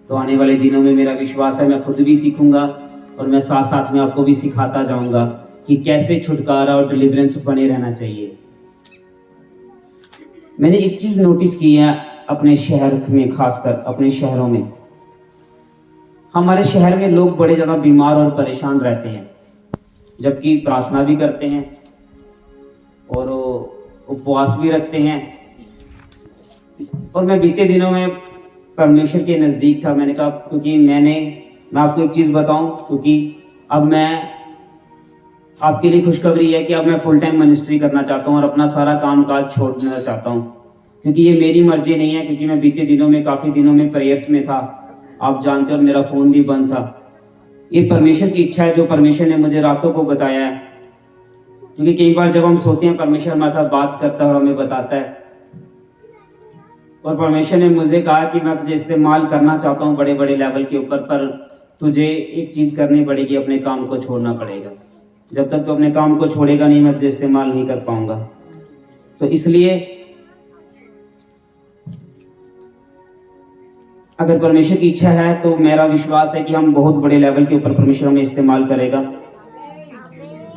तो आने वाले दिनों में मेरा विश्वास है मैं खुद भी सीखूंगा और मैं साथ साथ में आपको भी सिखाता जाऊंगा कि कैसे छुटकारा और डिलीवरेंस बने रहना चाहिए। मैंने एक चीज नोटिस की है अपने शहर में, खासकर अपने शहरों में, हमारे शहर में लोग बड़े ज्यादा बीमार और परेशान रहते हैं, जबकि प्रार्थना भी करते हैं और उपवास भी रखते हैं। और मैं बीते दिनों में परमेश्वर के नजदीक था। मैंने कहा क्योंकि मैं आपको एक चीज बताऊं, क्योंकि अब मैं आपके लिए खुशखबरी है कि अब मैं फुल टाइम मिनिस्ट्री करना चाहता हूं और अपना सारा काम काज छोड़ना चाहता हूं, क्योंकि ये मेरी मर्जी नहीं है। क्योंकि मैं बीते दिनों में काफी दिनों में प्रेयर्स में था, आप जानते हो, और मेरा फोन भी बंद था। ये परमेश्वर की इच्छा है जो परमेश्वर ने मुझे रातों को बताया है, क्योंकि कई बार जब हम सोते हैं परमेश्वर हमारे साथ बात करता है और हमें बताता है। और परमेश्वर ने मुझे कहा कि मैं तुझे इस्तेमाल करना चाहता हूँ बड़े बड़े लेवल के ऊपर, पर तुझे एक चीज करनी पड़ेगी, अपने काम को छोड़ना पड़ेगा। जब तक तू अपने काम को छोड़ेगा नहीं, मैं तुझे इस्तेमाल नहीं कर पाऊंगा। तो इसलिए अगर परमेश्वर की इच्छा है तो मेरा विश्वास है कि हम बहुत बड़े लेवल के ऊपर परमेश्वर हमें इस्तेमाल करेगा,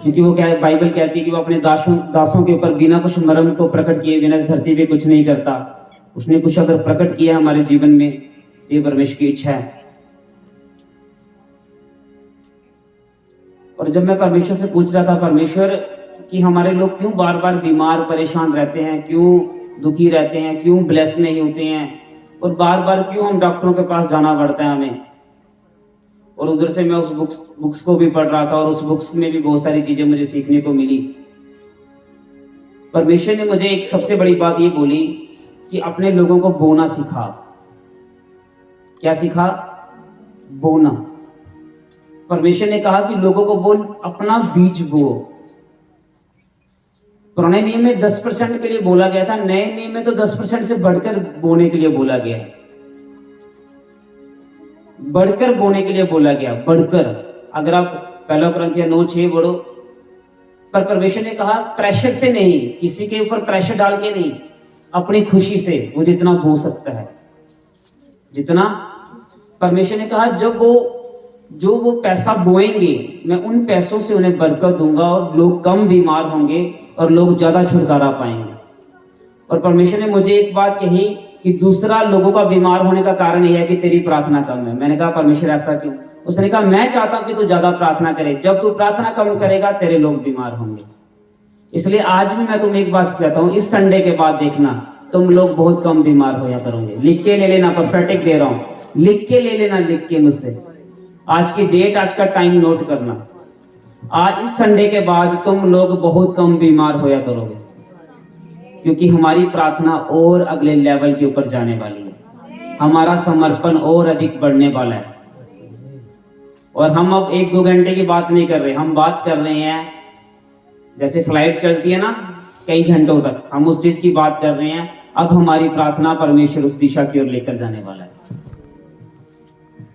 क्योंकि वो क्या है, बाइबल कहती है कि वो अपने दासों के ऊपर बिना कुछ मर्म को प्रकट किए बिना इस धरती पे कुछ नहीं करता। उसने कुछ अगर प्रकट किया हमारे जीवन में, ये परमेश्वर की इच्छा है। और जब मैं परमेश्वर से पूछ रहा था, परमेश्वर कि हमारे लोग क्यों बार बार बीमार परेशान रहते हैं, क्यों दुखी रहते हैं, क्यों ब्लेस नहीं होते हैं, और बार बार क्यों हम डॉक्टरों के पास जाना पड़ता है हमें। और उधर से मैं उस बुक्स को भी पढ़ रहा था और उस बुक्स में भी बहुत सारी चीजें मुझे सीखने को मिली। परमेश्वर ने मुझे एक सबसे बड़ी बात ये बोली कि अपने लोगों को बोना सिखा। क्या सिखा? बोना। परमेश्वर ने कहा कि लोगों को बोल, अपना बीज बो। पुराने नियम में 10% के लिए बोला गया था, नए नियम में तो 10% से बढ़कर बोने के लिए बोला गया है। बढ़कर बोने के लिए बोला गया, बढ़कर। अगर आप 1 कुरिन्थियों 9:6 पढ़ो, पर परमेश्वर ने कहा प्रेशर से नहीं, किसी के ऊपर प्रेशर डाल के नहीं, अपनी खुशी से वो जितना बो सकता है, जितना। परमेश्वर ने कहा जो वो पैसा बोएंगे मैं उन पैसों से उन्हें बरकत दूंगा और लोग कम बीमार होंगे और लोग ज्यादा छुटकारा पाएंगे। और परमेश्वर ने मुझे एक बात कही कि दूसरा लोगों का बीमार होने का कारण यह है कि तेरी प्रार्थना कम है। मैंने कहा परमेश्वर ऐसा क्यों? उसने कहा मैं चाहता हूं कि तू ज्यादा प्रार्थना करे, जब तू प्रार्थना कम करेगा तेरे लोग बीमार होंगे। इसलिए आज भी मैं तुम्हें एक बात कहता हूं, इस संडे के बाद देखना तुम लोग बहुत कम बीमार होया करोगे। लिख के ले लेना, परफेक्ट दे रहा हूं, लिख के ले लेना, लिख के मुझसे। आज की डेट, आज का टाइम नोट करना। आज इस संडे के बाद तुम लोग बहुत कम बीमार होया करोगे, क्योंकि हमारी प्रार्थना और अगले लेवल के ऊपर जाने वाली है, हमारा समर्पण और अधिक बढ़ने वाला है। और हम अब 1-2 घंटे की बात नहीं कर रहे, हम बात कर रहे हैं जैसे फ्लाइट चलती है ना कई घंटों तक, हम उस चीज की बात कर रहे हैं। अब हमारी प्रार्थना परमेश्वर उस दिशा की ओर लेकर जाने वाला है,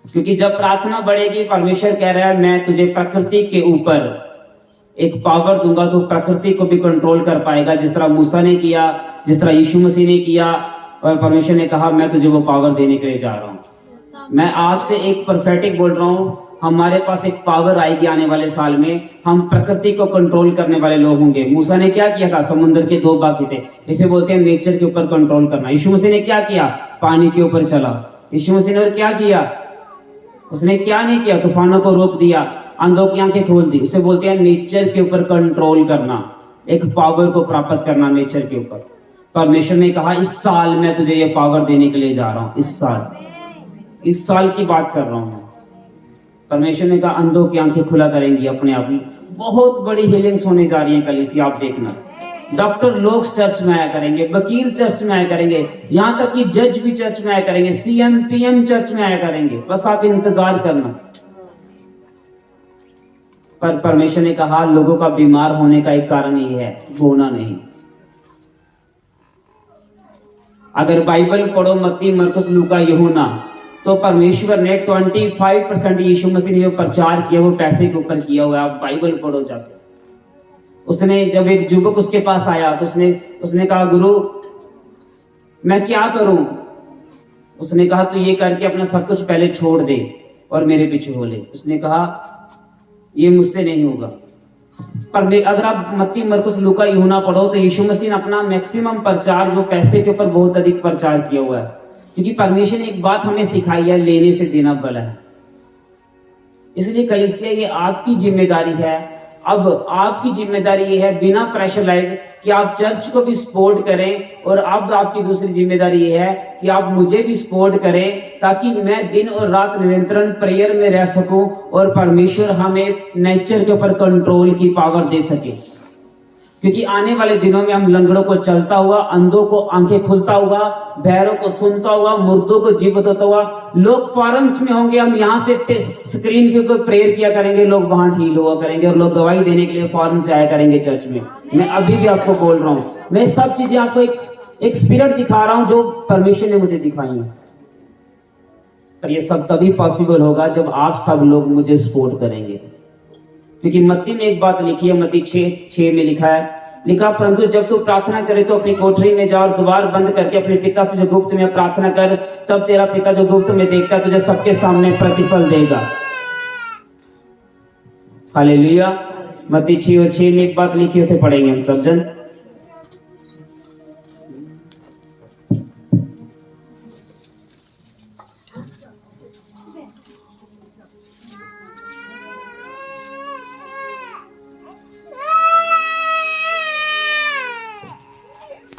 क्योंकि जब प्रार्थना बढ़ेगी, परमेश्वर कह रहा है मैं तुझे प्रकृति के ऊपर एक पावर दूंगा, तो प्रकृति को भी कंट्रोल कर पाएगा, जिस तरह मूसा ने किया, जिस तरह यीशु मसीह ने किया। और परमेश्वर ने कहा मैं तुझे वो पावर देने के लिए जा रहा हूं। मैं आपसे एक परफेक्ट बोल रहा हूं, हमारे पास एक पावर आएगी आने वाले साल में, हम प्रकृति को कंट्रोल करने वाले लोग होंगे। मूसा ने क्या किया था? समुद्र के 2 बाकी थे, इसे बोलते हैं नेचर के ऊपर कंट्रोल करना। यीशु मसीह ने क्या किया? पानी के ऊपर चला। यीशु मसीह ने और क्या किया? उसने क्या नहीं किया? तूफानों को रोक दिया, अंधों की आंखें खोल दी। उसे बोलते हैं नेचर के ऊपर कंट्रोल करना, एक पावर को प्राप्त करना नेचर के ऊपर। परमेश्वर ने कहा इस साल मैं तुझे ये पावर देने के लिए जा रहा हूं। इस साल की बात कर रहा हूं मैं। परमेश्वर ने कहा अंधों की आंखें खुला करेंगी अपने आप ही। बहुत बड़ी हीलिंग्स होने जा रही है कलीसिया, आप देखना। डॉक्टर लोग चर्च में आया करेंगे, वकील चर्च में आया करेंगे, यहां तक कि जज भी चर्च में आया करेंगे, सीएम पीएम चर्च में आया करेंगे। बस आप इंतजार करना। पर परमेश्वर ने कहा लोगों का बीमार होने का एक कारण ये है, बोना नहीं। अगर बाइबल पढ़ो, मत्ती, मरकुस, लूका, यूहन्ना, तो परमेश्वर ने 25% यीशु मसीह ने जो प्रचार किया वो पैसे के ऊपर किया हुआ है। आप बाइबल पढ़ो जाके। उसने जब एक युवक उसके पास आया तो उसने कहा गुरु मैं क्या करूं? उसने कहा तू ये करके अपना सब कुछ पहले छोड़ दे और मेरे पीछे हो ले। उसने कहा ये मुझसे नहीं होगा। पर अगर आप मत्ती, मरकुस, लूका, यूहन्ना पढ़ो तो यीशु मसीह ने अपना मैक्सिमम प्रचार जो पैसे के ऊपर बहुत अधिक प्रचार किया हुआ है, क्योंकि परमेश्वर ने एक बात हमें सिखाई है, लेने से देना बड़ा है। इसलिए कलीसिया ये आपकी जिम्मेदारी है। अब आपकी जिम्मेदारी ये है बिना प्रेशराइज कि आप चर्च को भी सपोर्ट करें, और अब आपकी दूसरी जिम्मेदारी ये है कि आप मुझे भी सपोर्ट करें, ताकि मैं दिन और रात निरंतर प्रेयर में रह सकूं और परमेश्वर हमें नेचर के ऊपर कंट्रोल की पावर दे सके। क्योंकि आने वाले दिनों में हम लंगड़ों को चलता हुआ, अंधों को आंखें खुलता हुआ, बहरों को सुनता हुआ, मुर्दों को जीवित होता हुआ, लोग फॉरम्स में होंगे, हम यहाँ से स्क्रीन पे कोई प्रेयर किया करेंगे, लोग वहां हील हुआ करेंगे, और लोग गवाही देने के लिए फॉरन से आया करेंगे चर्च में। मैं अभी भी आपको बोल रहा हूँ, मैं सब चीजें आपको एक स्पिरिट दिखा रहा हूँ जो परमेश्वर ने मुझे दिखाई है। पर ये सब तभी पॉसिबल होगा जब आप सब लोग मुझे सपोर्ट करेंगे। क्योंकि मत्ती में एक बात लिखी है, मत्ती 6:6 में लिखा परंतु जब तू प्रार्थना करे तो अपनी कोठरी में जा और द्वार बंद करके अपने पिता से जो गुप्त में प्रार्थना कर, तब तेरा पिता जो गुप्त में देखता तुझे सबके सामने प्रतिफल देगा। हालेलुया। मत्ती 6:6 में एक बात लिखी, उसे पढ़ेंगे हम सब जन।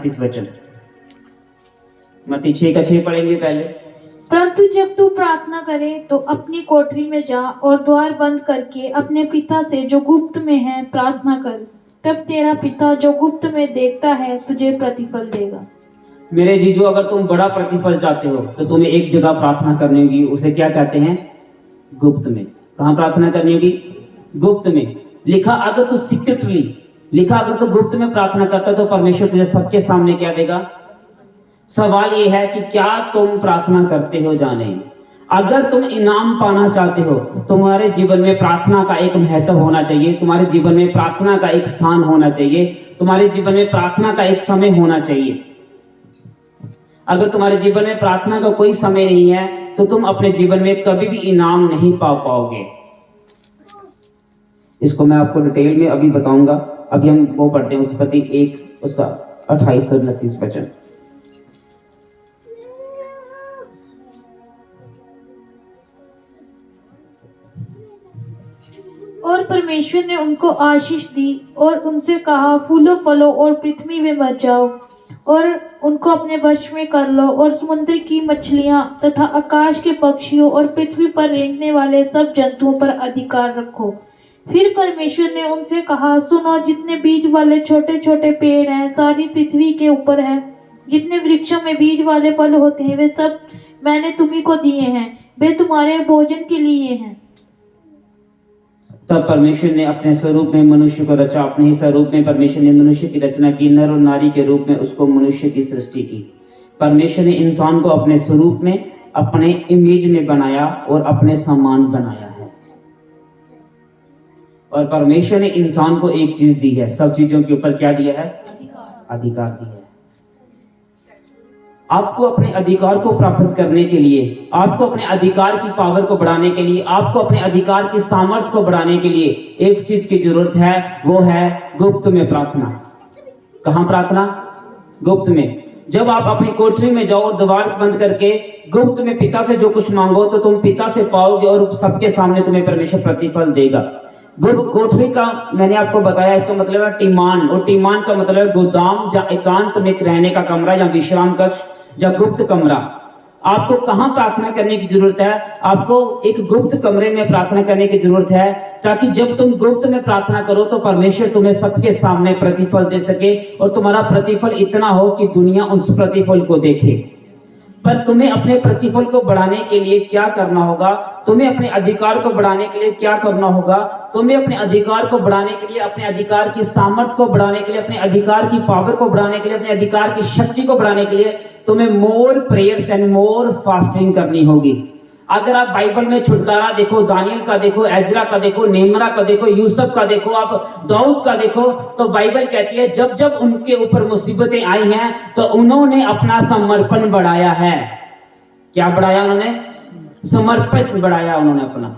इस वचन मत्ती 6:6 पढ़ेंगे पहले। परंतु जब तू प्रार्थना करे तो अपनी कोठरी में जा और द्वार बंद करके अपने पिता से जो गुप्त में है प्रार्थना कर, तब तेरा पिता जो गुप्त में देखता है तुझे प्रतिफल देगा। मेरे जीजू, अगर तुम बड़ा प्रतिफल चाहते हो तो तुम्हें एक जगह प्रार्थना करनी होगी, उसे क्या कहते हैं? गुप्त में। कहाँ प्रार्थना करनी होगी? गुप्त में। लिखा अगर तू सीक्रेटली, लिखा अगर तू गुप्त में प्रार्थना करता तो परमेश्वर तुझे सबके सामने क्या देगा? सवाल ये है कि क्या तुम प्रार्थना करते हो जाने। अगर तुम इनाम पाना चाहते हो, तुम्हारे जीवन में प्रार्थना का एक महत्व होना चाहिए, तुम्हारे जीवन में प्रार्थना का एक स्थान होना चाहिए, तुम्हारे जीवन में प्रार्थना का एक समय होना चाहिए। अगर तुम्हारे जीवन में प्रार्थना का कोई समय नहीं है तो तुम अपने जीवन में कभी भी इनाम नहीं पा पाओगे। इसको मैं आपको डिटेल में अभी बताऊंगा। अभी हम वो पढ़ते हैं उत्पत्ति 1 उसका 28 और 29 वचन। और परमेश्वर ने उनको आशीष दी और उनसे कहा, फूलो फलो और पृथ्वी में मच जाओ और उनको अपने वश में कर लो, और समुद्र की मछलियां तथा आकाश के पक्षियों और पृथ्वी पर रेंगने वाले सब जंतुओं पर अधिकार रखो। फिर परमेश्वर ने उनसे कहा, सुनो, जितने बीज वाले छोटे छोटे पेड़ हैं सारी पृथ्वी के ऊपर हैं, जितने वृक्षों में बीज वाले फल होते हैं वे सब मैंने तुम्ही को दिए हैं, वे तुम्हारे भोजन के लिए हैं। तब परमेश्वर ने अपने स्वरूप में मनुष्य को रचा, अपने ही स्वरूप में परमेश्वर ने मनुष्य की रचना की, नर और नारी के रूप में उसको मनुष्य की सृष्टि की। परमेश्वर ने इंसान को अपने स्वरूप में, अपने इमेज में बनाया और अपने समान बनाया है। और परमेश्वर ने इंसान को एक चीज दी है, सब चीजों के ऊपर क्या दिया है? अधिकार दिया है। आपको अपने अधिकार को प्राप्त करने के लिए, आपको अपने अधिकार की पावर को बढ़ाने के लिए, आपको अपने अधिकार की सामर्थ्य को बढ़ाने के लिए एक चीज की जरूरत है, वो है गुप्त में प्रार्थना। कहां प्रार्थना? गुप्त में। जब आप अपनी कोठरी में जाओ और द्वार बंद करके गुप्त में पिता से जो कुछ मांगो तो तुम पिता से पाओगे और सबके सामने तुम्हें परमेश्वर प्रतिफल देगा। कोठरी का मैंने आपको बताया, इसका मतलब है टीमान, और टीमान का मतलब है गोदाम या एकांत में रहने का कमरा या विश्राम कक्ष या गुप्त कमरा। आपको कहां प्रार्थना करने की जरूरत है? आपको एक गुप्त कमरे में प्रार्थना करने की जरूरत है, ताकि जब तुम गुप्त में प्रार्थना करो तो परमेश्वर तुम्हें सबके सामने प्रतिफल दे सके और तुम्हारा प्रतिफल इतना हो कि दुनिया उस प्रतिफल को देखे। पर तुम्हें अपने प्रतिफल को बढ़ाने के लिए क्या करना होगा? तुम्हें अपने अधिकार को बढ़ाने के लिए क्या करना होगा? तुम्हें अपने अधिकार को बढ़ाने के लिए, अपने अधिकार की सामर्थ्य को बढ़ाने के लिए, अपने अधिकार की पावर को बढ़ाने के लिए, अपने अधिकार की शक्ति को बढ़ाने के लिए तुम्हें मोर प्रेयर्स एंड मोर फास्टिंग करनी होगी। अगर आप बाइबल में छुटकारा देखो, दानियल का देखो, एजरा का देखो, नेमरा का देखो, यूसुफ का देखो, आप दाऊद का देखो, तो बाइबल कहती है जब जब उनके ऊपर मुसीबतें आई हैं तो उन्होंने अपना समर्पण बढ़ाया है। क्या बढ़ाया उन्होंने? समर्पित बढ़ाया उन्होंने अपना।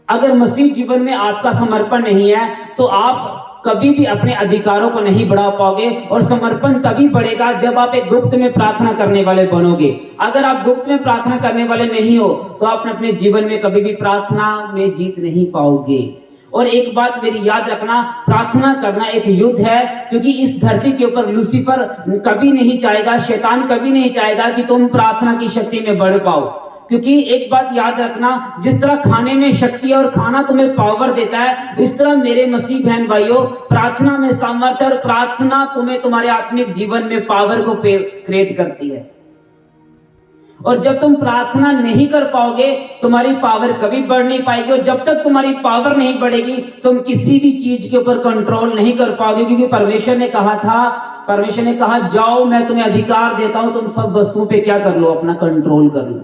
अगर मसीह जीवन में आपका समर्पण नहीं है तो आप कभी भी अपने अधिकारों को नहीं बढ़ा पाओगे, और समर्पण तभी बढ़ेगा जब आप एक गुप्त में प्रार्थना करने वाले बनोगे। अगर आप गुप्त में प्रार्थना करने वाले नहीं हो तो आप अपने जीवन में कभी भी प्रार्थना में जीत नहीं पाओगे। और एक बात मेरी याद रखना, प्रार्थना करना एक युद्ध है, क्योंकि इस धरती के ऊपर लूसीफर कभी नहीं चाहेगा, शैतान कभी नहीं चाहेगा कि तुम प्रार्थना की शक्ति में बढ़ पाओ। क्योंकि एक बात याद रखना, जिस तरह खाने में शक्ति है और खाना तुम्हें पावर देता है, इस तरह मेरे मसीह बहन भाइयों प्रार्थना में सामर्थ्य और प्रार्थना तुम्हें तुम्हारे आत्मिक जीवन में पावर को क्रिएट करती है। और जब तुम प्रार्थना नहीं कर पाओगे तुम्हारी पावर कभी बढ़ नहीं पाएगी, और जब तक तुम्हारी पावर नहीं बढ़ेगी तुम किसी भी चीज के ऊपर कंट्रोल नहीं कर पाओगे। क्योंकि परमेश्वर ने कहा जाओ मैं तुम्हें अधिकार देता हूं, तुम सब वस्तुओं पे क्या कर लो? अपना कंट्रोल कर लो।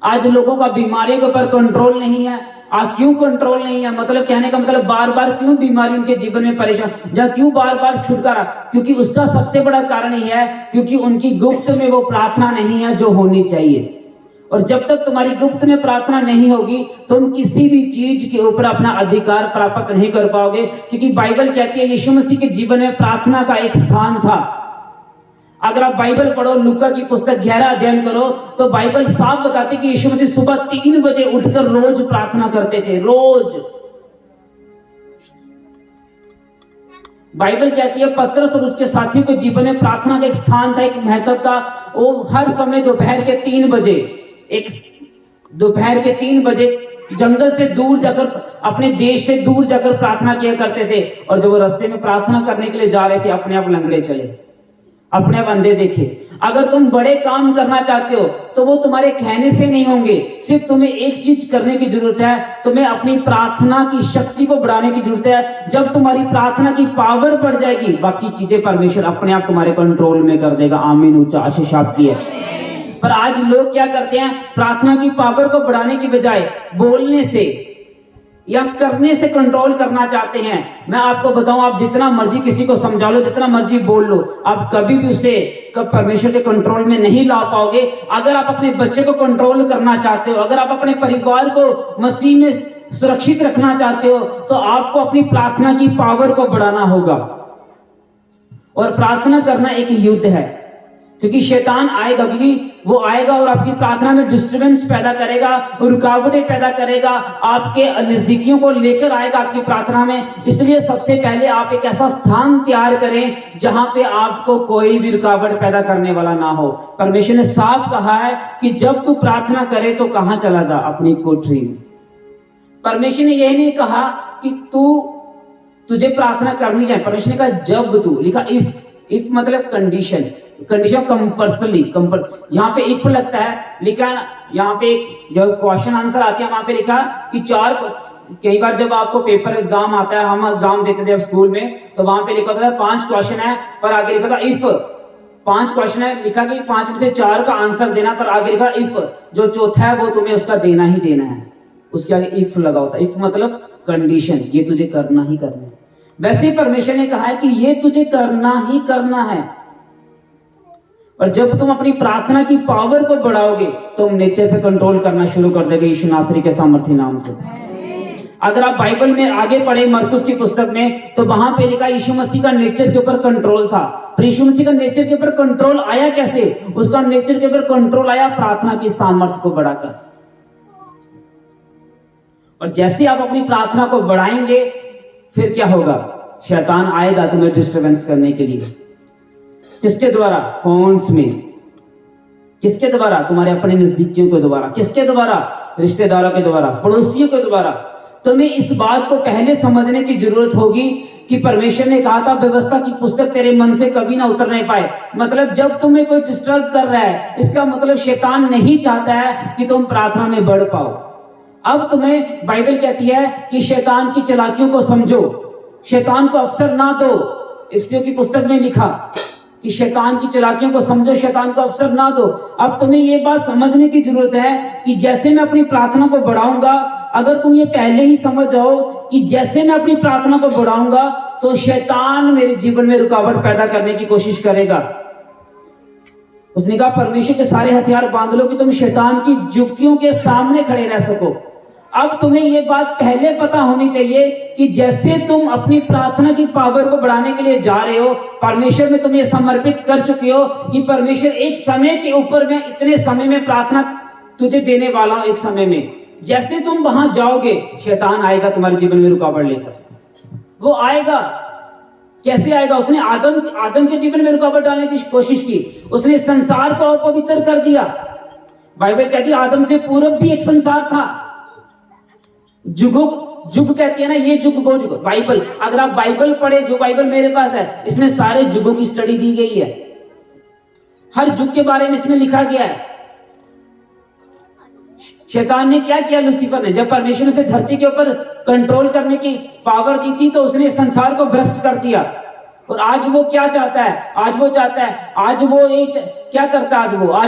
आज लोगों का बीमारियों के ऊपर कंट्रोल नहीं है। आज क्यों कंट्रोल नहीं है? मतलब कहने का मतलब बार बार क्यों बीमारी उनके जीवन में परेशान, या क्यों बार बार छुटकारा? क्योंकि उसका सबसे बड़ा कारण यह है क्योंकि उनकी गुप्त में वो प्रार्थना नहीं है जो होनी चाहिए। और जब तक तुम्हारी गुप्त में प्रार्थना नहीं होगी तुम किसी भी चीज के ऊपर अपना अधिकार प्राप्त नहीं कर पाओगे। क्योंकि बाइबल कहती है यीशु मसीह के जीवन में प्रार्थना का एक स्थान था। अगर आप बाइबल पढ़ो, लूका की पुस्तक 11 अध्ययन करो, तो बाइबल साफ बताती है कि यीशु मसीह सुबह 3 बजे उठकर रोज प्रार्थना करते थे, रोज। बाइबल कहती है पतरस और उसके साथियों के जीवन में प्रार्थना का एक स्थान था, एक महत्व था। वो हर समय दोपहर के 3 बजे जंगल से दूर जाकर, अपने देश से दूर जाकर प्रार्थना किया करते थे। और जब वो रास्ते में प्रार्थना करने के लिए जा रहे थे अपने आप लंगड़े चले, अपने आप अंधे देखे। अगर तुम बड़े काम करना चाहते हो तो वो तुम्हारे कहने से नहीं होंगे, सिर्फ तुम्हें एक चीज करने की जरूरत है, तुम्हें अपनी प्रार्थना की शक्ति को बढ़ाने की जरूरत है। जब तुम्हारी प्रार्थना की पावर बढ़ जाएगी बाकी चीजें परमेश्वर अपने आप तुम्हारे कंट्रोल में कर देगा। आमीन, ऊंचा आशीष आपकी है। पर आज लोग क्या करते हैं, प्रार्थना की पावर को बढ़ाने की बजाय बोलने से या करने से कंट्रोल करना चाहते हैं। मैं आपको बताऊं, आप जितना मर्जी किसी को समझा लो, जितना मर्जी बोल लो, आप कभी भी उसे परमेश्वर के कंट्रोल में नहीं ला पाओगे। अगर आप अपने बच्चे को कंट्रोल करना चाहते हो, अगर आप अपने परिवार को मसीह में सुरक्षित रखना चाहते हो, तो आपको अपनी प्रार्थना की पावर को बढ़ाना होगा। और प्रार्थना करना एक युद्ध है, क्योंकि शैतान आएगा, क्योंकि वो आएगा और आपकी प्रार्थना में डिस्टर्बेंस पैदा करेगा, रुकावटें पैदा करेगा, आपके नजदीकियों को लेकर आएगा आपकी प्रार्थना में। इसलिए सबसे पहले आप एक ऐसा स्थान तैयार करें जहां पे आपको कोई भी रुकावट पैदा करने वाला ना हो। परमेश्वर ने साफ कहा है कि जब तू प्रार्थना करे तो कहां चला जा? अपनी कोठरी में। परमेश्वर ने यह नहीं कहा कि तुझे प्रार्थना करनी है, परमेश्वर ने कहा जब तू, लिखा इफ मतलब कंडीशन कंपल्सरी, यहाँ पे इफ लगता है, लिखा यहाँ पे जब क्वेश्चन आंसर आते हैं वहां पे लिखा कि कई बार जब आपको पेपर एग्जाम आता है, हम एग्जाम देते थे स्कूल में, तो वहां पे लिखा था 5 क्वेश्चन है, पर आगे लिखा था इफ 5 क्वेश्चन है, लिखा कि 5 में से 4 का आंसर देना, पर आगे लिखा इफ जो चौथा है वो तुम्हें उसका देना ही देना है। उसके आगे इफ लगा होता है। इफ मतलब कंडीशन, ये तुझे करना ही करना है। वैसे ही परमेश्वर ने कहा है कि ये तुझे करना ही करना है। और जब तुम अपनी प्रार्थना की पावर को बढ़ाओगे तुम नेचर पे कंट्रोल करना शुरू कर दोगे यीशु नासरी के सामर्थी नाम से। अगर आप बाइबल में आगे पढ़े मरकुस की पुस्तक में, तो वहां पे लिखा यीशु मसीह का नेचर के ऊपर कंट्रोल था। पर यीशु मसीह का नेचर के ऊपर कंट्रोल आया कैसे? उसका नेचर के ऊपर कंट्रोल आया प्रार्थना की सामर्थ्य को बढ़ाकर। और जैसे आप अपनी प्रार्थना को बढ़ाएंगे फिर क्या होगा? शैतान आएगा तुम्हें डिस्टर्बेंस करने के लिए। किसके द्वारा? फोन्स में। किसके द्वारा? तुम्हारे अपने नजदीकियों के द्वारा। किसके द्वारा? रिश्तेदारों के द्वारा, पड़ोसियों के द्वारा। तुम्हें इस बात को पहले समझने की जरूरत होगी कि परमेश्वर ने कहा था व्यवस्था की पुस्तक तेरे मन से कभी ना उतरने पाए। मतलब जब तुम्हें कोई डिस्टर्ब कर रहा है, इसका मतलब शैतान नहीं चाहता है कि तुम प्रार्थना में बढ़ पाओ। अब तुम्हें बाइबल कहती है कि शैतान की चालाकियों को समझो, शैतान को अवसर ना दो। इफ्सियों की पुस्तक में लिखा कि शैतान की चालाकियों को समझो, शैतान को अवसर ना दो। अब तुम्हें ये बात समझने की जरूरत है कि जैसे मैं अपनी प्रार्थना को बढ़ाऊंगा, अगर तुम ये पहले ही समझ जाओ कि जैसे मैं अपनी प्रार्थना को बढ़ाऊंगा तो शैतान मेरे जीवन में रुकावट पैदा करने की कोशिश करेगा। उसने कहा परमेश्वर के सारे हथियार बांध लो कि तुम शैतान की युक्तियों के सामने खड़े रह सको। अब तुम्हें ये बात पहले पता होनी चाहिए कि जैसे तुम अपनी प्रार्थना की पावर को बढ़ाने के लिए जा रहे हो, परमेश्वर में तुम ये समर्पित कर चुके हो कि परमेश्वर एक समय के ऊपर मैं इतने समय में प्रार्थना तुझे देने वाला हूं। एक समय में जैसे तुम वहां जाओगे, शैतान आएगा तुम्हारे जीवन में रुकावट लेकर। वो आएगा, कैसे आएगा? उसने आदम के जीवन में रुकावट डालने की कोशिश की, उसने संसार को अपवित्र कर दिया। बाइबल कहती है आदम से पूर्व भी एक संसार था। जुग कहती है ना, ये जुग वो जुग। बाइबल, अगर आप बाइबल पढ़े, जो बाइबल मेरे पास है, इसमें सारे जुगों की स्टडी दी गई है। हर जुग के बारे में इसमें लिखा गया है। शैतान ने क्या किया? लूसीफर ने, जब परमेश्वर उसे धरती के ऊपर कंट्रोल करने की पावर दी थी, तो उसने संसार को भ्रष्ट कर दिया। और आज वो क्या चाहता है? आज वो क्या करता है? आज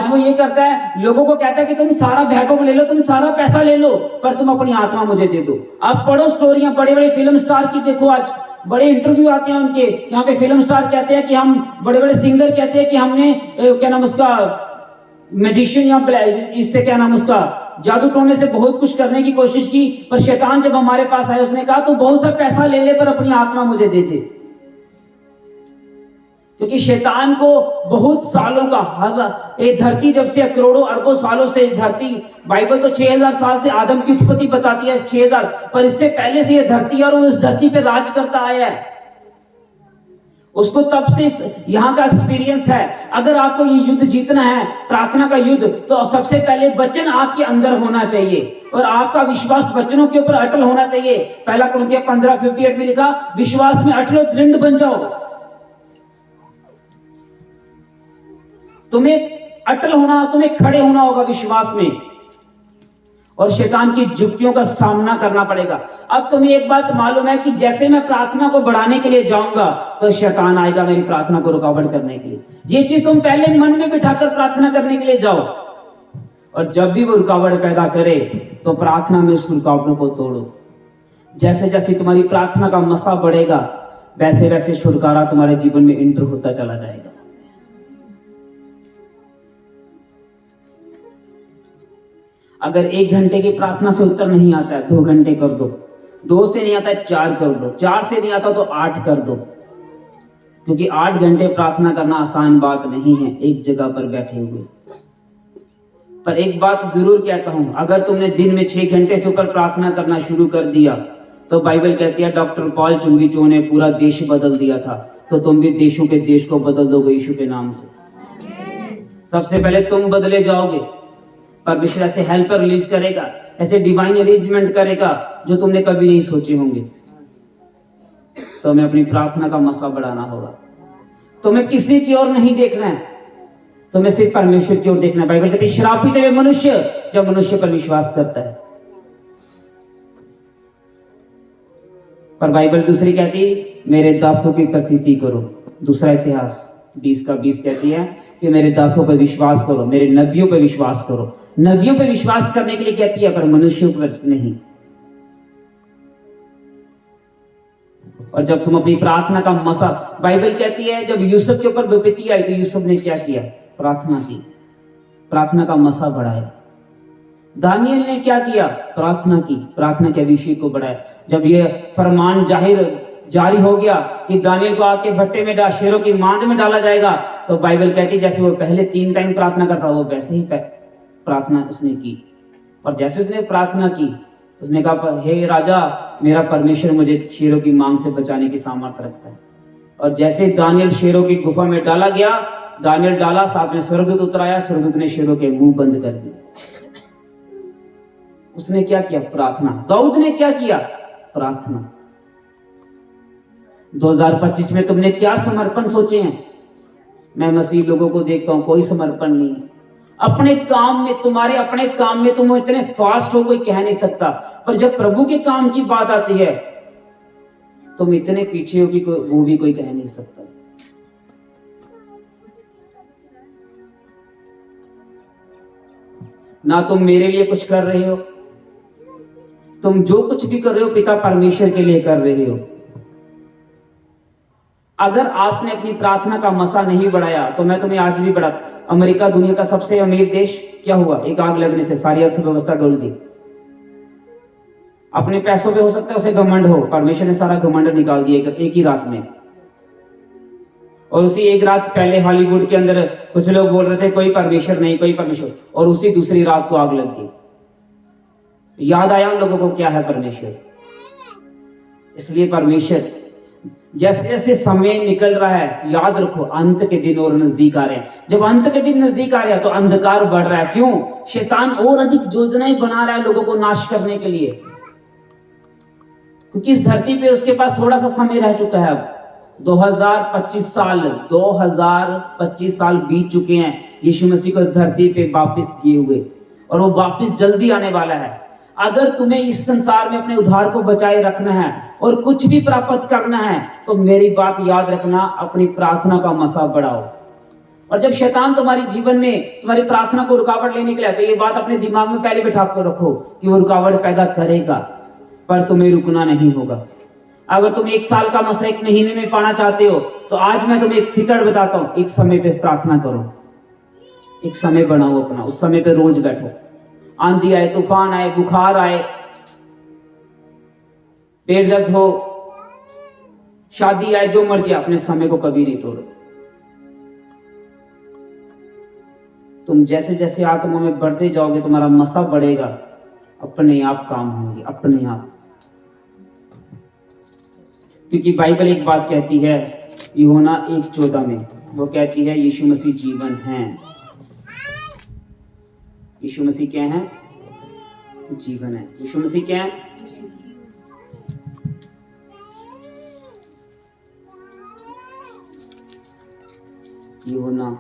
वो ये करता है, लोगों को कहता है कि तुम सारा वैभव ले लो, तुम सारा पैसा ले लो, पर तुम अपनी आत्मा मुझे दे दो। आप पढ़ो स्टोरियां, बड़े बड़े फिल्म स्टार की देखो, आज बड़े इंटरव्यू आते हैं उनके। यहाँ पे फिल्म स्टार कहते हैं कि हम, बड़े बड़े सिंगर कहते हैं कि हमने क्या नाम उसका, मैजिशियन या इससे क्या नाम उसका, जादू टोने से बहुत कुछ करने की कोशिश की, पर शैतान जब हमारे पास आया, उसने कहा तू बहुत सा पैसा ले ले, पर अपनी आत्मा मुझे दे दे। क्योंकि शैतान को बहुत सालों का, ये धरती जब से करोड़ों अरबों सालों से धरती, बाइबल तो 6000 साल से आदम की उत्पत्ति बताती है, 6000, पर इससे पहले से ये धरती और उस धरती पे राज करता आया है। उसको तब से यहां का एक्सपीरियंस है। अगर आपको ये युद्ध जीतना है, प्रार्थना का युद्ध, तो सबसे पहले वचन आपके अंदर होना चाहिए और आपका विश्वास वचनों के ऊपर अटल होना चाहिए। पहला कुरिन्थियों 15:58 में लिखा, विश्वास में अटलो, दृढ़ बन जाओ। तुम्हें अटल होना, तुम्हें खड़े होना होगा विश्वास में, और शैतान की युक्तियों का सामना करना पड़ेगा। अब तुम्हें एक बात मालूम है कि जैसे मैं प्रार्थना को बढ़ाने के लिए जाऊंगा, तो शैतान आएगा मेरी प्रार्थना को रुकावट करने के लिए। ये चीज तुम पहले मन में बिठाकर प्रार्थना करने के लिए जाओ, और जब भी वो रुकावट पैदा करे, तो प्रार्थना में उस रुकावटों को तोड़ो। जैसे जैसे तुम्हारी प्रार्थना का मसा बढ़ेगा, वैसे वैसे छुटकारा तुम्हारे जीवन में इंटर होता चला जाएगा। अगर 1 घंटे की प्रार्थना से उत्तर नहीं आता है, 2 घंटे कर दो। 2 से नहीं आता है, 4 कर दो। 4 से नहीं आता तो 8 कर दो, क्योंकि 8 घंटे प्रार्थना करना आसान बात नहीं है एक जगह पर बैठे हुए। पर एक बात जरूर कहता हूं, अगर तुमने दिन में 6 घंटे से ऊपर प्रार्थना करना शुरू कर दिया, तो बाइबल कहती है डॉक्टर पॉल चुंगी चो ने पूरा देश बदल दिया था, तो तुम भी देशों के देश को बदल दोगे यीशु के नाम से। सबसे पहले तुम बदले जाओगे। परमेश्वर ऐसे हेल्पर रिलीज करेगा, ऐसे डिवाइन अरेंजमेंट करेगा जो तुमने कभी नहीं सोचे होंगे। तो हमें अपनी प्रार्थना का मसा बढ़ाना होगा। तुम्हें किसी की ओर नहीं देखना है, तुम्हें सिर्फ परमेश्वर की ओर देखना है। बाइबल कहती है श्रापित है मनुष्य जब मनुष्य पर विश्वास करता है। पर बाइबल दूसरी कहती मेरे दासों की प्रतीति करो। दूसरा इतिहास 20:20 कहती है कि मेरे दासों पर विश्वास करो, मेरे नबियों पर विश्वास करो। नबियों पर विश्वास करने के लिए कहती है, पर मनुष्यों पर नहीं। और जब तुम अपनी प्रार्थना का मसा, बाइबल कहती है जब यूसुफ के ऊपर विपत्ति आई, तो यूसुफ ने क्या किया? प्रार्थना की, प्रार्थना का मसा बढ़ाया। दानियल ने क्या किया? प्रार्थना की, प्रार्थना के अभिषेक को बढ़ाया। जब ये फरमान जारी हो गया कि दानियल को आके भट्टे में शेरों की मांद में डाला जाएगा, तो बाइबल कहती है जैसे वो पहले 3 टाइम प्रार्थना करता, वो वैसे ही प्रार्थना उसने की। और जैसे उसने प्रार्थना की, उसने कहा हे राजा, मेरा परमेश्वर मुझे शेरों की मांग से बचाने की सामर्थ्य रखता है। और जैसे दानियल शेरों की गुफा में डाला गया, दानियल डाला, साथ में स्वर्गदूत उतर आया, स्वर्गदूत ने शेरों के मुंह बंद कर दिए। उसने क्या किया? प्रार्थना। दाऊद ने क्या किया? प्रार्थना। 2025 में तुमने क्या समर्पण सोचे हैं? मैं मसीह लोगों को देखता हूं, कोई समर्पण नहीं है। अपने काम में, तुम्हारे अपने काम में तुम इतने फास्ट हो कोई कह नहीं सकता, पर जब प्रभु के काम की बात आती है, तुम इतने पीछे हो कि वो भी कोई कह नहीं सकता। ना तुम मेरे लिए कुछ कर रहे हो, तुम जो कुछ भी कर रहे हो पिता परमेश्वर के लिए कर रहे हो। अगर आपने अपनी प्रार्थना का मसा नहीं बढ़ाया, तो मैं तुम्हें आज भी अमेरिका दुनिया का सबसे अमीर देश, क्या हुआ? एक आग लगने से सारी अर्थव्यवस्था डुल गई। अपने पैसों पे हो सकता है उसे घमंड हो, परमेश्वर ने सारा घमंड निकाल दिया एक ही रात में। और उसी एक रात पहले हॉलीवुड के अंदर कुछ लोग बोल रहे थे कोई परमेश्वर नहीं, कोई परमेश्वर, और उसी दूसरी रात को आग लग गई। याद आया उन लोगों को क्या है परमेश्वर। इसलिए परमेश्वर, जैसे जैसे समय निकल रहा है, याद रखो अंत के दिन और नजदीक आ रहे हैं। जब अंत के दिन नजदीक आ रहे हैं तो अंधकार बढ़ रहा है। क्यों? शैतान और अधिक योजनाएं बना रहा है लोगों को नाश करने के लिए, क्योंकि इस धरती पे उसके पास थोड़ा सा समय रह चुका है। अब 2025 साल बीत चुके हैं यीशु मसीह को धरती पे वापस किए हुए, और वो वापस जल्दी आने वाला है। अगर तुम्हें इस संसार में अपने उद्धार को बचाए रखना है और कुछ भी प्राप्त करना है तो मेरी बात याद रखना, अपनी प्रार्थना का मसा बढ़ाओ। और जब शैतान तुम्हारे जीवन में तुम्हारी प्रार्थना को रुकावट लेने के लिए, तो ये बात अपने दिमाग में पहले बिठा कर रखो कि वो रुकावट पैदा करेगा, पर तुम्हें रुकना नहीं होगा। अगर तुम 1 साल का मसा 1 महीने में पाना चाहते हो तो आज मैं तुम्हें एक सीक्रेट बताता हूं। एक समय पे प्रार्थना करो, एक समय बनाओ अपना, उस समय पे रोज बैठो। आंधी आए, तूफान आए, बुखार आए, पेट दर्द हो, शादी आए, जो मर्जी, अपने समय को कभी नहीं तोड़ो। तुम जैसे जैसे आत्मा में बढ़ते जाओगे तुम्हारा मसा बढ़ेगा, अपने आप काम होंगे, अपने आप। क्योंकि बाइबल एक बात कहती है, यूहन्ना 1:14 में, वो कहती है यीशु मसीह जीवन है। यीशु मसीह क्या है? जीवन है। यीशु मसीह क्या है? यूहन्ना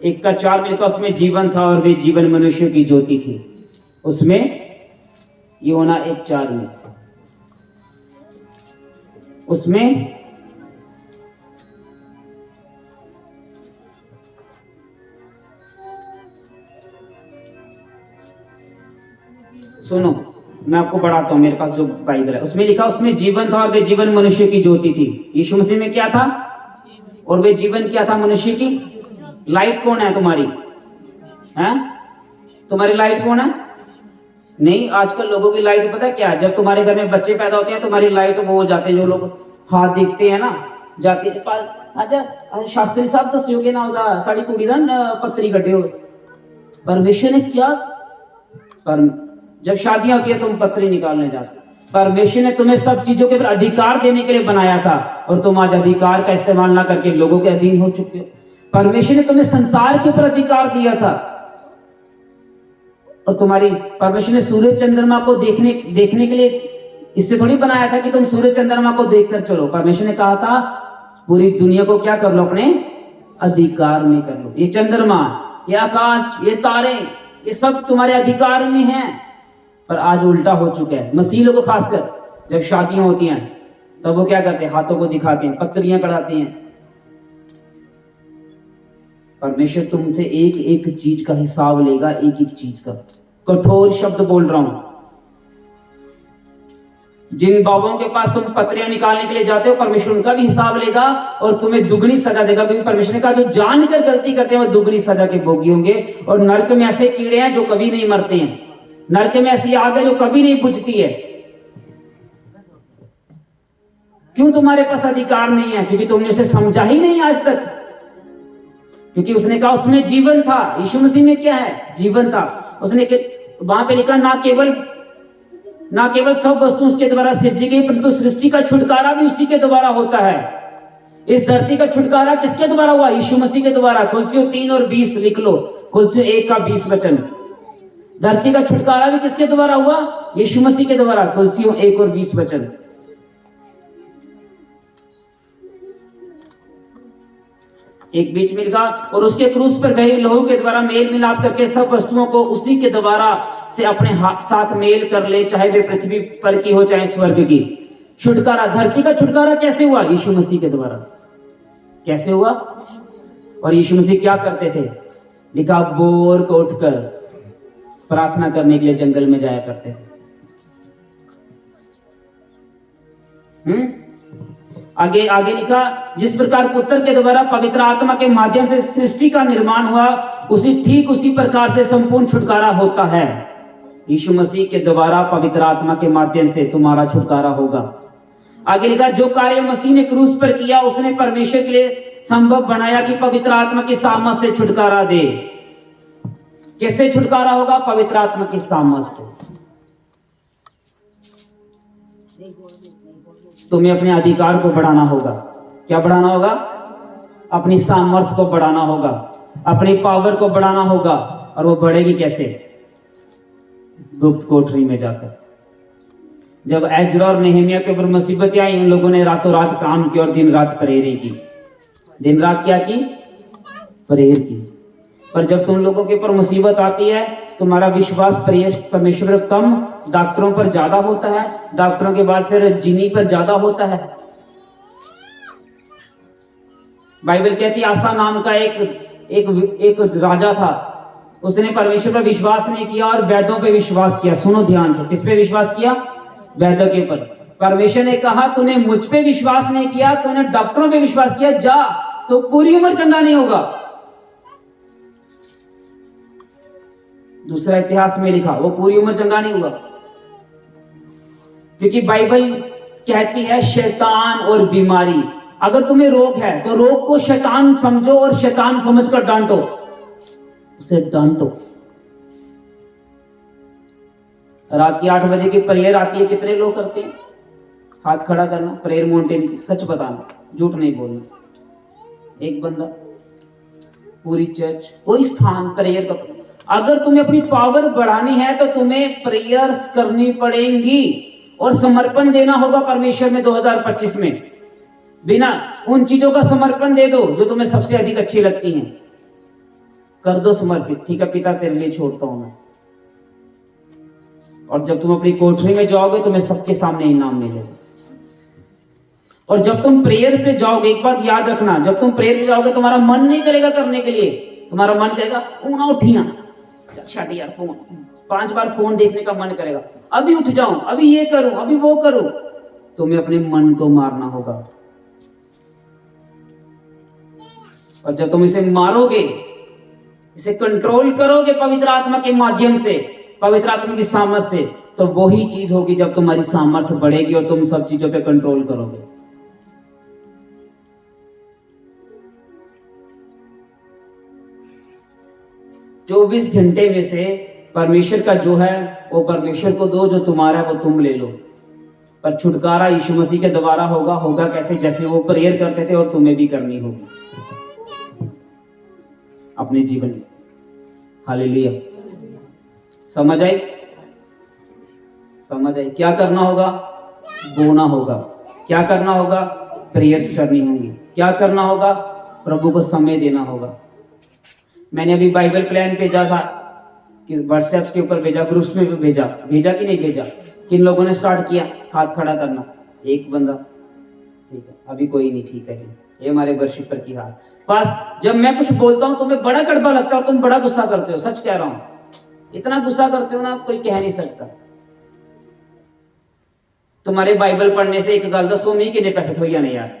1:4 में लिखा, उसमें जीवन था और वे जीवन मनुष्य की ज्योति थी। उसमें यूहन्ना 1:4 में, उसमें सुनो, मैं आपको पढ़ाता हूं, मेरे पास जो बाइबल है उसमें लिखा, उसमें जीवन था और वे जीवन मनुष्य की ज्योति थी। यीशु मसीह में क्या था? और वे जीवन क्या था? मनुष्य की लाइट। कौन है तुम्हारी? हैं? तुम्हारी लाइट कौन है? नहीं, आजकल लोगों की लाइट पता क्या है? जब तुम्हारे घर में बच्चे पैदा होते हैं तुम्हारी लाइट वो हो जाते हैं, जो लोग हाथ देखते हैं ना, जाते हैं अच्छा शास्त्री साहब दस्योगे ना होगा साड़ी कुड़ी ना पत्तरी कटे हो। परमेश्वर ने क्या, जब शादियां होती है तुम पत्तरी निकालने जाते। परमेश्वर ने तुम्हें सब चीजों के ऊपर अधिकार देने के लिए बनाया था, और तुम आज अधिकार का इस्तेमाल ना करके लोगों के अधीन हो चुके हो। परमेश्वर ने तुम्हें संसार के ऊपर अधिकार दिया था, और तुम्हारी, परमेश्वर ने सूर्य चंद्रमा को देखने के लिए इससे थोड़ी बनाया था कि तुम सूर्य चंद्रमा को देखकर चलो। परमेश्वर ने कहा था पूरी दुनिया को क्या कर लो? अपने अधिकार में कर लो। ये चंद्रमा, ये आकाश, ये तारे, ये सब तुम्हारे अधिकार में हैं। पर आज उल्टा हो चुका है। मसीह लोगों को खासकर जब शादियां होती हैं तब वो क्या करते हैं? हाथों को दिखाते हैं, पत्रियां कढ़ाते हैं। परमेश्वर तुमसे एक एक चीज का हिसाब लेगा, एक एक चीज का। कठोर शब्द बोल रहा हूं। जिन बाबों के पास तुम पत्रियां निकालने के लिए जाते हो, परमेश्वर उनका भी हिसाब लेगा और तुम्हें दुगनी सजा देगा। क्योंकि परमेश्वर ने कहा जो जानकर गलती करते हैं वो दुगनी सजा के भोगी होंगे। और नरक में ऐसे कीड़े हैं जो कभी नहीं मरते हैं, नरक में ऐसी आग है जो कभी नहीं बुझती है। क्यों तुम्हारे पास अधिकार नहीं है? क्योंकि तुमने उसे समझा ही नहीं आज तक। क्योंकि उसने कहा उसमें जीवन था। यीशु मसीह में क्या है? जीवन था। उसने वहां पे लिखा ना केवल सब वस्तु उसके द्वारा सृजी गई, परंतु सृष्टि का छुटकारा भी उसी के द्वारा होता है। इस धरती का छुटकारा किसके द्वारा हुआ? यीशु मसीह के द्वारा। कुलसियों 3:20 लिख लो, कुलसियों 1:20 वचन। धरती का छुटकारा भी किसके द्वारा हुआ? यीशु मसीह के द्वारा। कुलसियों 1:20 वचन। एक बीच में लिखा, और उसके क्रूस पर गए लहू के द्वारा मेल मिलाप करके सब वस्तुओं को उसी के द्वारा से अपने साथ मेल कर ले, चाहे वे पृथ्वी पर की हो चाहे स्वर्ग की। छुटकारा, धरती का छुटकारा कैसे हुआ? यीशु मसीह के द्वारा। कैसे हुआ? और यीशु मसीह क्या करते थे? लिखा, भोर को उठकर प्रार्थना करने के लिए जंगल में जाया करते थे। आगे आगे लिखा, जिस प्रकार पुत्र के द्वारा पवित्र आत्मा के माध्यम से सृष्टि का निर्माण हुआ, उसी प्रकार से संपूर्ण छुटकारा होता है। यीशु मसीह के द्वारा पवित्र आत्मा के माध्यम से तुम्हारा छुटकारा होगा। आगे लिखा, जो कार्य मसीह ने क्रूस पर किया उसने परमेश्वर के लिए संभव बनाया कि पवित्र आत्मा की सामर्थ से छुटकारा दे। किससे छुटकारा होगा? पवित्र आत्मा की सामर्थ से। तुम्हें अपने अधिकार को बढ़ाना होगा। क्या बढ़ाना होगा? अपनी सामर्थ को बढ़ाना होगा, अपनी पावर को बढ़ाना होगा। और वो बढ़ेगी कैसे? गुप्त कोठरी में जाकर। जब एजरा और नेहमिया के ऊपर मुसीबतें आई, उन लोगों ने रातों रात काम किया और दिन रात प्रेयर की। दिन रात क्या की? प्रेयर की। पर जब तुम लोगों के ऊपर मुसीबत आती है, तुम्हारा विश्वास परमेश्वर पर कम, डॉक्टरों पर ज्यादा होता है, डॉक्टरों के बाद फिर जिनी पर ज्यादा होता है। बाइबल कहती है, आसा नाम का एक राजा था, उसने परमेश्वर पर विश्वास नहीं किया और वैद्यों पे विश्वास किया। सुनो ध्यान से, किस पे विश्वास किया? वैद्यों के ऊपर। परमेश्वर ने कहा, तूने मुझ पे विश्वास नहीं किया, तूने डॉक्टरों पे विश्वास किया, जा तो पूरी उम्र चंगा नहीं होगा। दूसरा इतिहास में लिखा, वो पूरी उम्र चंगा नहीं हुआ। क्योंकि बाइबल कहती है शैतान और बीमारी, अगर तुम्हें रोग है तो रोग को शैतान समझो और शैतान समझकर डांटो, उसे डांटो। रात की 8 बजे की प्रेयर आती है, कितने लोग करते हैं? हाथ खड़ा करना, प्रेयर माउंटेन की। सच बताना, झूठ नहीं बोलना। एक बंदा, पूरी चर्च, कोई स्थान प्रेयर का। अगर तुम्हें अपनी पावर बढ़ानी है तो तुम्हें प्रेयर्स करनी पड़ेंगी और समर्पण देना होगा परमेश्वर में 2025 में। बिना उन चीजों का समर्पण दे दो जो तुम्हें सबसे अधिक अच्छी लगती हैं, कर दो समर्पित। ठीक है पिता, तेरे लिए छोड़ता हूं मैं। और जब तुम अपनी कोठरी में जाओगे तो मैं सबके सामने इनाम मिलेगा। और जब तुम प्रेयर पे जाओगे, एक बात याद रखना, जब तुम प्रेयर पे जाओगे तुम्हारा मन नहीं करेगा करने के लिए, तुम्हारा मन करेगा ऊना उठिया, छट यार फोन, 5 बार फोन देखने का मन करेगा, अभी उठ जाऊं, अभी ये करूं, अभी वो करूं। तुम्हें अपने मन को मारना होगा। और जब तुम इसे मारोगे, इसे कंट्रोल करोगे पवित्र आत्मा के माध्यम से, पवित्र आत्मा की सामर्थ से, तो वही चीज होगी जब तुम्हारी सामर्थ बढ़ेगी और तुम सब चीजों पे कंट्रोल करोगे। चौबीस घंटे में से परमेश्वर का जो है वो परमेश्वर को दो, जो तुम्हारा है वो तुम ले लो। पर छुटकारा यीशु मसीह के द्वारा होगा कैसे? जैसे वो प्रेयर करते थे और तुम्हें भी करनी होगी अपने जीवन में। हालेलुया। समझ आई? समझ आई? क्या करना होगा? बोना होगा। क्या करना होगा? प्रेयर्स करनी होंगी। क्या करना होगा? प्रभु को समय देना होगा। मैंने अभी बाइबल प्लान भेजा था, कि व्हाट्सएप के ऊपर भेजा, ग्रुप्स में भी भेजा कि नहीं भेजा? किन लोगों ने स्टार्ट किया हाथ खड़ा करना? एक बंदा, ठीक है, अभी कोई नहीं, ठीक है जी, ये हमारे वर्शिपर की हाथ। बस जब मैं कुछ बोलता हूं तुम्हें बड़ा कड़वा लगता है, तुम बड़ा गुस्सा करते हो। सच कह रहा हूं, इतना गुस्सा करते हो ना, कोई कह नहीं सकता। तुम्हारे बाइबल पढ़ने से एक गल दसो, मी कितने पैसे थोड़ी आने यार?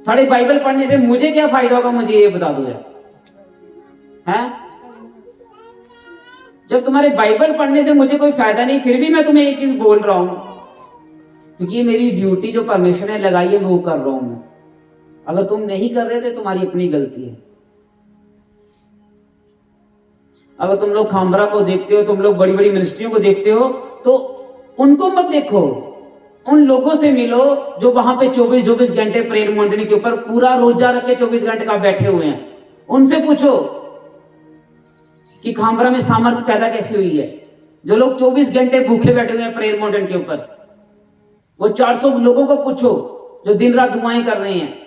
थोड़े बाइबल पढ़ने से मुझे क्या फायदा होगा? मुझे ये बता दो यार, हैं? जब तुम्हारे बाइबल पढ़ने से मुझे कोई फायदा नहीं, फिर भी मैं तुम्हें ये चीज बोल रहा हूं, क्योंकि ये मेरी ड्यूटी जो परमेश्वर ने लगाई है वो कर रहा हूं मैं। अगर तुम नहीं कर रहे तो तुम्हारी अपनी गलती है। अगर तुम लोग खामरा को देखते हो, तुम लोग बड़ी बड़ी मिनिस्ट्रियों को देखते हो, तो उनको मत देखो, उन लोगों से मिलो जो वहां पे 24-24 घंटे प्रेयर मंडली के ऊपर पूरा रोजा रख के 24 घंटे का बैठे हुए हैं। उनसे पूछो कि खामरा में सामर्थ्य पैदा कैसे हुई है। जो लोग 24 घंटे भूखे बैठे हुए हैं प्रेयर माउंटेन के ऊपर, वो 400 लोगों को पूछो जो दिन रात दुआएं कर रहे हैं,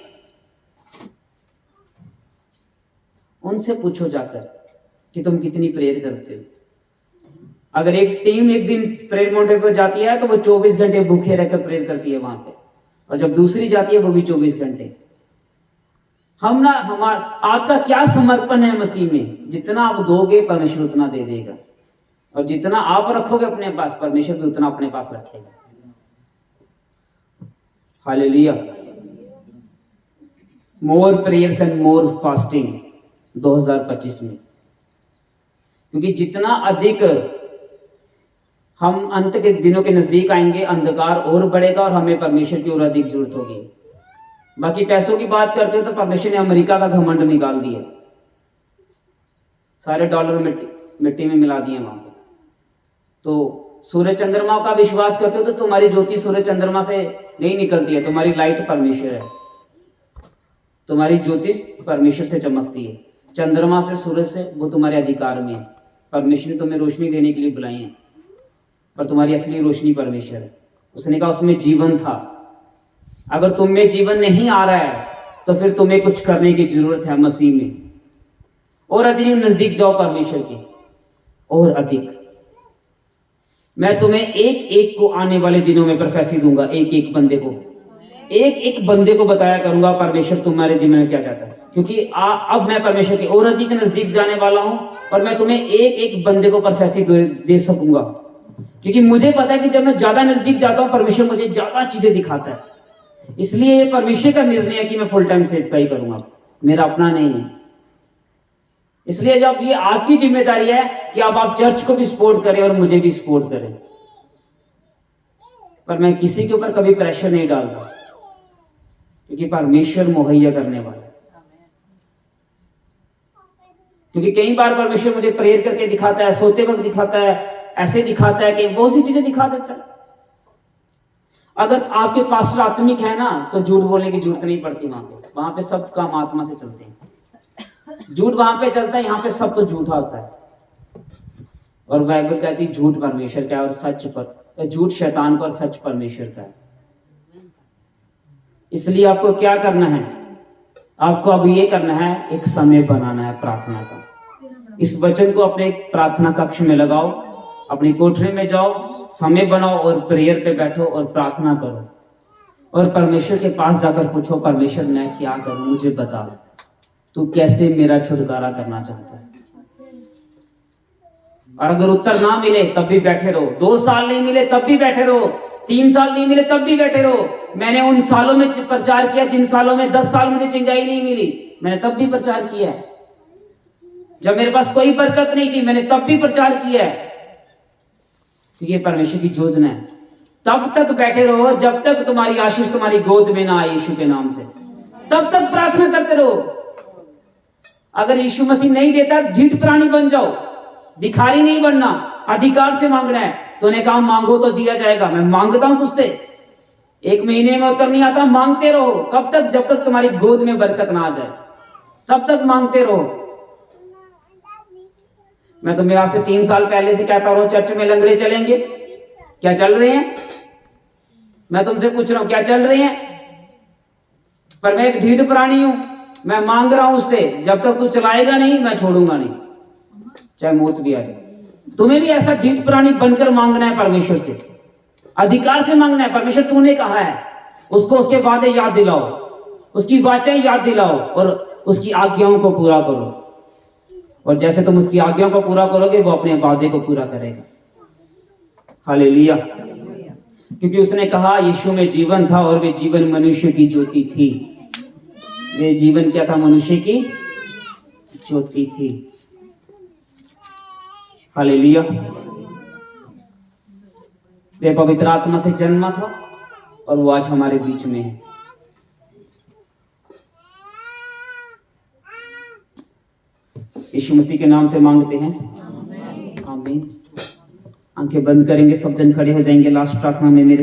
उनसे पूछो जाकर कि तुम कितनी प्रेयर करते हो। अगर एक टीम एक दिन प्रेयर माउंटेन पर जाती है तो वो 24 घंटे भूखे रहकर प्रेयर करती है वहां पे, और जब दूसरी जाती है वो भी 24 घंटे। आपका क्या समर्पण है मसीह में? जितना आप दोगे परमेश्वर उतना दे देगा, और जितना आप रखोगे अपने पास परमेश्वर भी उतना अपने पास रखेगा। Hallelujah. More prayers and more fasting 2025 में, क्योंकि जितना अधिक हम अंत के दिनों के नजदीक आएंगे, अंधकार और बढ़ेगा और हमें परमेश्वर की और अधिक जरूरत होगी। बाकी पैसों की बात करते हो तो परमेश्वर ने अमेरिका का घमंड निकाल दिया, सारे डॉलर मिट्टी में मिला दिए वहां पे। तो सूर्य चंद्रमा का विश्वास करते हो तो तुम्हारी ज्योति सूर्य चंद्रमा से नहीं निकलती है, तुम्हारी लाइट परमेश्वर है, तुम्हारी ज्योति परमेश्वर से चमकती है। चंद्रमा से, सूरज से, वो तुम्हारे अधिकार में है। परमेश्वर ने तुम्हें रोशनी देने के लिए बुलाई है, पर तुम्हारी असली रोशनी परमेश्वर है। उसने कहा उसमें जीवन था। अगर तुम में जीवन नहीं आ रहा है तो फिर तुम्हें कुछ करने की जरूरत है मसीह में, और अधिक नजदीक जाओ परमेश्वर के, और अधिक। मैं तुम्हें एक एक को आने वाले दिनों में प्रोफेसी दूंगा, एक एक बंदे को, एक एक बंदे को बताया करूंगा परमेश्वर तुम्हारे जीवन में क्या चाहता है। क्योंकि अब मैं परमेश्वर के और अधिक नजदीक जाने वाला हूं, और मैं तुम्हें एक एक बंदे को प्रोफेसी दे सकूंगा। क्योंकि मुझे पता है कि जब मैं ज्यादा नजदीक जाता हूं, परमेश्वर मुझे ज्यादा चीजें दिखाता है। इसलिए ये परमेश्वर का निर्णय है कि मैं फुल टाइम सेवकाई ही करूंगा, मेरा अपना नहीं है। इसलिए जब ये आपकी जिम्मेदारी है कि आप चर्च को भी सपोर्ट करें और मुझे भी सपोर्ट करें, पर मैं किसी के ऊपर कभी प्रेशर नहीं डालता, क्योंकि परमेश्वर मुहैया करने वाला है। क्योंकि कई बार परमेश्वर मुझे प्रेयर करके दिखाता है, सोते वक्त दिखाता है, ऐसे दिखाता है कि बहुत सी चीजें दिखा देता है। अगर आपके पास आत्मिक है ना, तो झूठ बोलने की जरूरत नहीं पड़ती। वहां पे सब काम आत्मा से चलते हैं। झूठ वहां पे चलता है, यहाँ पे सब कुछ झूठा होता है। और बाइबल कहती है झूठ परमेश्वर का है और सच पर, झूठ शैतान का और सच परमेश्वर का है। इसलिए आपको क्या करना है? आपको अब ये करना है, एक समय बनाना है प्रार्थना का। इस वचन को अपने प्रार्थना कक्ष में लगाओ, अपनी कोठरी में जाओ, समय बनाओ और प्रेयर पे बैठो और प्रार्थना करो, और परमेश्वर के पास जाकर पूछो, परमेश्वर मैं क्या करूं, मुझे बता, तू कैसे मेरा छुटकारा करना चाहता है। और अगर उत्तर ना मिले तब भी बैठे रहो, 2 साल नहीं मिले तब भी बैठे रहो, 3 साल नहीं मिले तब भी बैठे रहो। मैंने उन सालों में प्रचार किया जिन सालों में 10 साल मुझे चिंगाई नहीं मिली, मैंने तब भी प्रचार किया है। जब मेरे पास कोई बरकत नहीं थी, मैंने तब भी प्रचार किया है। ये परमेश्वर की योजना है। तब तक बैठे रहो जब तक तुम्हारी आशीष तुम्हारी गोद में ना आए यीशु के नाम से, तब तक प्रार्थना करते रहो। अगर यीशु मसीह नहीं देता, ढीठ प्राणी बन जाओ, भिखारी नहीं बनना, अधिकार से मांगना है। तूने कहा मांगो तो दिया जाएगा, मैं मांगता हूं तुझसे। 1 महीने में उत्तर नहीं आता, मांगते रहो। कब तक? जब तक तुम्हारी गोद में बरकत ना आ जाए, तब तक मांगते रहो। मैं तुम्हें आज से 3 साल पहले से कहता हूं, चर्च में लंगड़े चलेंगे, क्या चल रहे हैं? मैं तुमसे पूछ रहा हूं, क्या चल रहे हैं? पर मैं एक ढीठ प्राणी हूं, मैं मांग रहा हूं उससे, जब तक तू चलाएगा नहीं मैं छोड़ूंगा नहीं, चाहे मौत भी आ जाए। तुम्हें भी ऐसा ढीठ प्राणी बनकर मांगना है परमेश्वर से, अधिकार से मांगना है। परमेश्वर तूने कहा है, उसको उसके वादे याद दिलाओ, उसकी वाचाएं याद दिलाओ और उसकी आज्ञाओं को पूरा करो। और जैसे तुम उसकी आज्ञाओं को पूरा करोगे, वो अपने वादे को पूरा करेगा। हालेलुया। क्योंकि उसने कहा यीशु में जीवन था और वे जीवन मनुष्य की ज्योति थी। वे जीवन क्या था? मनुष्य की ज्योति थी। हालेलुया। वे पवित्र आत्मा से जन्मा था और वो आज हमारे बीच में है। यीशु मसीह के नाम से मांगते हैं, आमीन। आंखें बंद करेंगे, सब जन खड़े हो जाएंगे लास्ट प्रार्थना में। मेरे